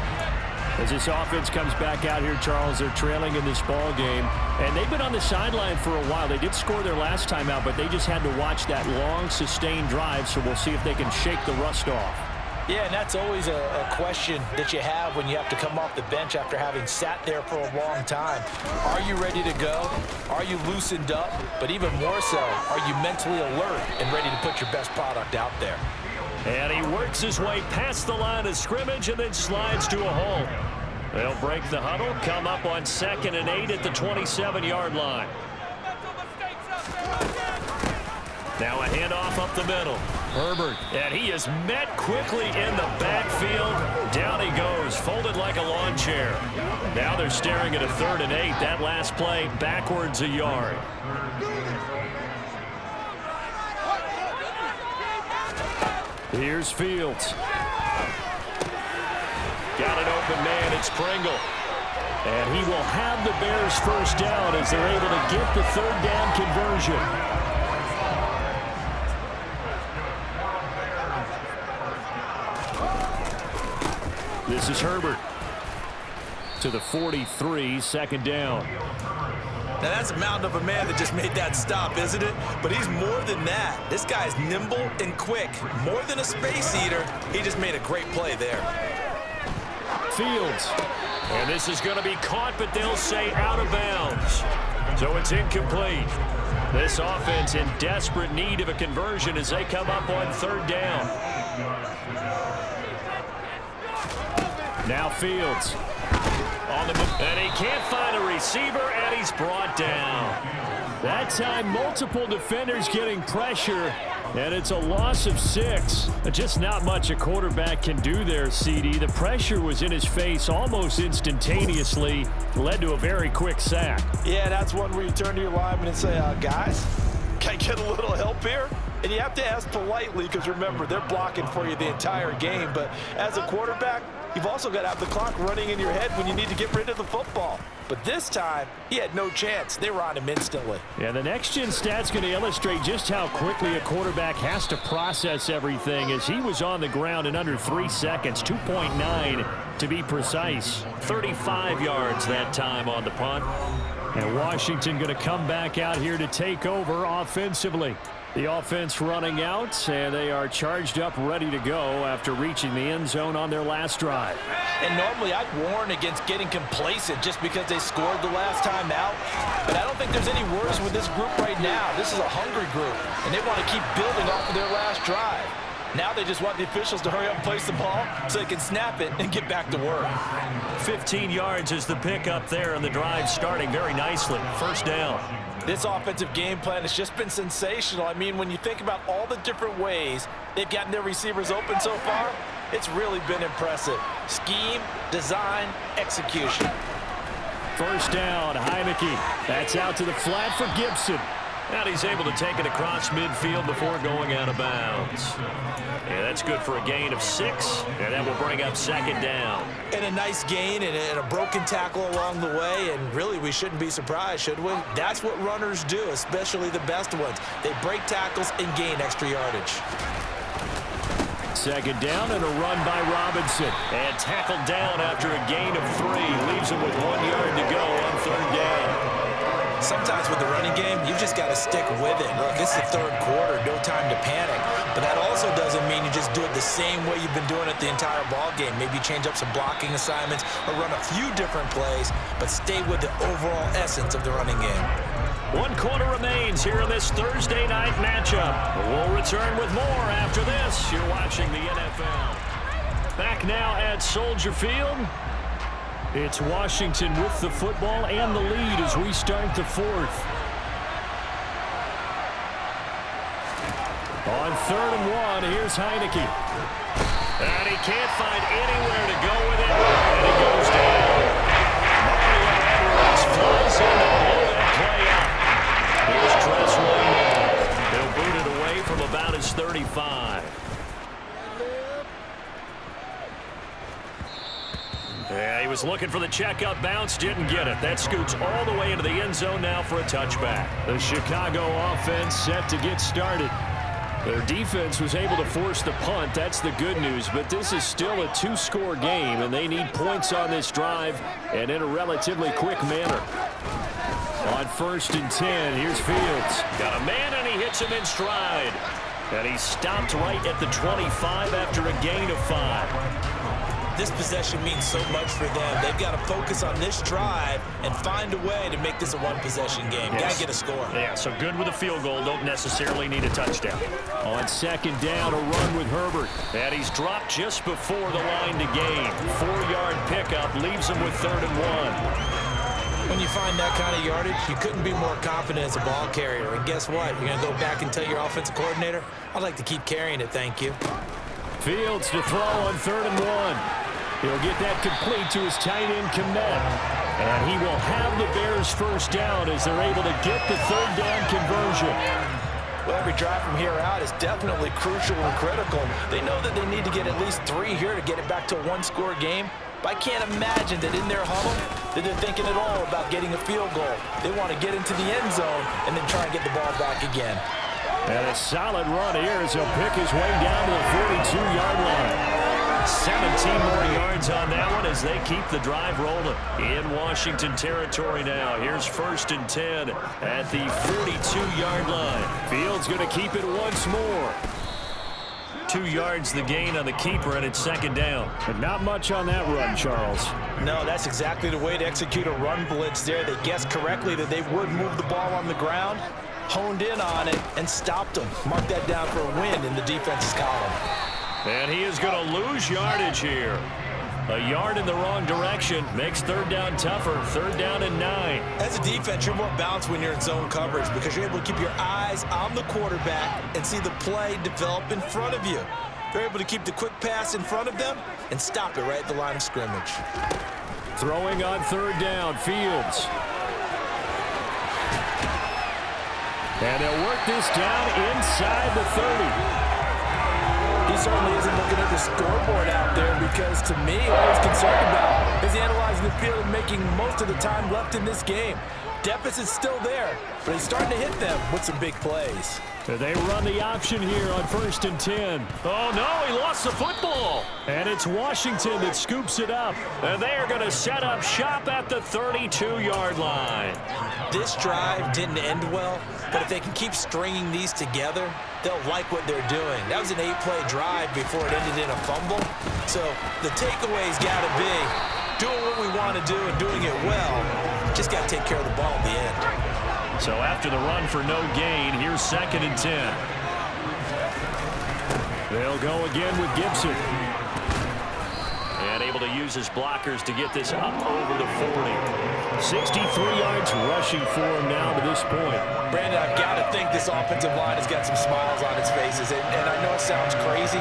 As this offense comes back out here, Charles, they're trailing in this ball game. And they've been on the sideline for a while. They did score their last time out, but they just had to watch that long, sustained drive, so we'll see if they can shake the rust off. Yeah, and that's always a question that you have when you have to come off the bench after having sat there for a long time. Are you ready to go? Are you loosened up? But even more so, are you mentally alert and ready to put your best product out there? And he works his way past the line of scrimmage and then slides to a hole. They'll break the huddle, come up on 2nd and 8 at the 27-yard line. Now a handoff up the middle. Herbert, and he is met quickly in the backfield. Down he goes, folded like a lawn chair. Now they're staring at a 3rd and 8. That last play, backwards a yard. Here's Fields. Got an open man, it's Pringle. And he will have the Bears first down as they're able to get the 3rd down conversion. This is Herbert to the 43, 2nd down. Now that's a mountain of a man that just made that stop, isn't it? But he's more than that. This guy's nimble and quick. More than a space eater, he just made a great play there. Fields. And this is going to be caught, but they'll say out of bounds. So it's incomplete. This offense in desperate need of a conversion as they come up on 3rd down. Now Fields on the move, and he can't find a receiver, and he's brought down. That time, multiple defenders getting pressure, and it's a loss of 6. Just not much a quarterback can do there, CD. The pressure was in his face almost instantaneously, led to a very quick sack. Yeah, that's one where you turn to your lineman and say, guys, can I get a little help here? And you have to ask politely because, remember, they're blocking for you the entire game. But as a quarterback, you've also got to have the clock running in your head when you need to get rid of the football. But this time, he had no chance. They were on him instantly. Yeah, the next-gen stat's going to illustrate just how quickly a quarterback has to process everything, as he was on the ground in under 3 seconds, 2.9 to be precise. 35 yards that time on the punt. And Washington going to come back out here to take over offensively. The offense running out, and they are charged up, ready to go after reaching the end zone on their last drive. And normally I'd warn against getting complacent just because they scored the last time out. But I don't think there's any worries with this group right now. This is a hungry group, and they want to keep building off of their last drive. Now they just want the officials to hurry up and place the ball so they can snap it and get back to work. 15 yards is the pickup there, and the drive starting very nicely. First down. This offensive game plan has just been sensational. I mean, when you think about all the different ways they've gotten their receivers open so far, it's really been impressive. Scheme, design, execution. First down, Heineke. That's out to the flat for Gibson. And he's able to take it across midfield before going out of bounds. Yeah, that's good for a gain of 6, and that will bring up 2nd down. And a nice gain and a broken tackle along the way, and really we shouldn't be surprised, should we? That's what runners do, especially the best ones. They break tackles and gain extra yardage. 2nd down and a run by Robinson. And tackled down after a gain of 3. Leaves him with 1 yard to go on 3rd down. Sometimes with the running game, you've just got to stick with it. Look, it's the third quarter, no time to panic. But that also doesn't mean you just do it the same way you've been doing it the entire ball game. Maybe change up some blocking assignments or run a few different plays, but stay with the overall essence of the running game. 1 quarter remains here in this Thursday night matchup. We'll return with more after this. You're watching the NFL. Back now at Soldier Field. It's Washington with the football and the lead as we start the fourth. On 3rd and 1, here's Heineke. And he can't find anywhere to go with it. And he goes down. Mario Edwards flies in to blow that play up. Here's Tressway now. He'll boot it away from about his 35. Yeah, he was looking for the checkup bounce, didn't get it. That scoots all the way into the end zone now for a touchback. The Chicago offense set to get started. Their defense was able to force the punt. That's the good news, but this is still a 2-score game, and they need points on this drive and in a relatively quick manner. On 1st and 10, here's Fields. Got a man, and he hits him in stride. And he stopped right at the 25 after a gain of 5. This possession means so much for them. They've got to focus on this drive and find a way to make this a one-possession game. Yes. Got to get a score. Yeah, so good with a field goal. Don't necessarily need a touchdown. On 2nd down, a run with Herbert. And he's dropped just before the line to gain. 4-yard pickup leaves him with 3rd and 1. When you find that kind of yardage, you couldn't be more confident as a ball carrier. And guess what? You're going to go back and tell your offensive coordinator, I'd like to keep carrying it, thank you. Fields to throw on 3rd and 1. He'll get that complete to his tight end, Kmet. And he will have the Bears first down as they're able to get the 3rd down conversion. Well, every drive from here out is definitely crucial and critical. They know that they need to get at least 3 here to get it back to a 1-score game. But I can't imagine that in their huddle that they're thinking at all about getting a field goal. They want to get into the end zone and then try and get the ball back again. And a solid run here as he'll pick his way down to the 42-yard line. 17 more yards on that one as they keep the drive rolling. In Washington territory now. Here's 1st and 10 at the 42-yard line. Fields going to keep it once more. 2 yards the gain on the keeper, and it's 2nd down. But not much on that run, Charles. No, that's exactly the way to execute a run blitz there. They guessed correctly that they would move the ball on the ground, honed in on it, and stopped them. Mark that down for a win in the defense's column. And he is going to lose yardage here. A yard in the wrong direction makes 3rd down tougher. 3rd down and 9. As a defense, you're more balanced when you're in zone coverage because you're able to keep your eyes on the quarterback and see the play develop in front of you. They're able to keep the quick pass in front of them and stop it right at the line of scrimmage. Throwing on 3rd down, Fields. And they'll work this down inside the 30. He certainly isn't looking at the scoreboard out there because, to me, all he's concerned about is analyzing the field and making most of the time left in this game. Deficit's still there, but he's starting to hit them with some big plays. They run the option here on 1st and 10. Oh, no, he lost the football. And it's Washington that scoops it up. And they are going to set up shop at the 32-yard line. This drive didn't end well, but if they can keep stringing these together, they'll like what they're doing. That was an 8-play drive before it ended in a fumble. So the takeaway's got to be doing what we want to do and doing it well. Just got to take care of the ball at the end. So after the run for no gain, here's 2nd and 10. They'll go again with Gibson. And able to use his blockers to get this up over the 40. 63 yards rushing for him now to this point. Brandon, I've got to think this offensive line has got some smiles on its faces. And I know it sounds crazy,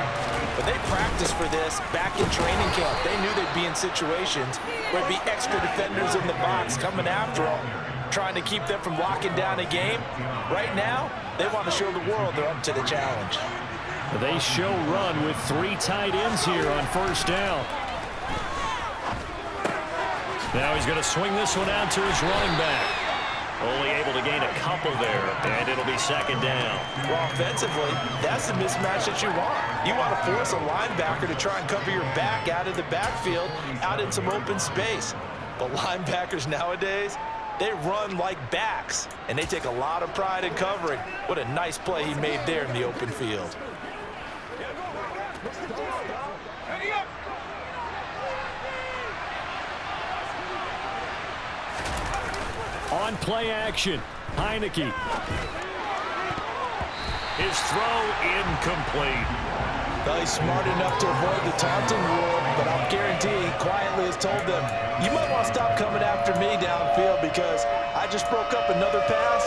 but they practiced for this back in training camp. They knew they'd be in situations where it'd be extra defenders in the box coming after them, trying to keep them from locking down a game. Right now, they want to show the world they're up to the challenge. They show run with 3 tight ends here on 1st down. Now he's going to swing this one out to his running back. Only able to gain a couple there, and it'll be 2nd down. Well, offensively, that's the mismatch that you want. You want to force a linebacker to try and cover your back out of the backfield, out in some open space. But linebackers nowadays, They run like backs, and they take a lot of pride in covering. What a nice play he made there in the open field. On play action, Heineke. His throw incomplete. Well, he's smart enough to avoid the taunting rule, but I'll guarantee he quietly has told them, you might want to stop coming after me downfield because I just broke up another pass.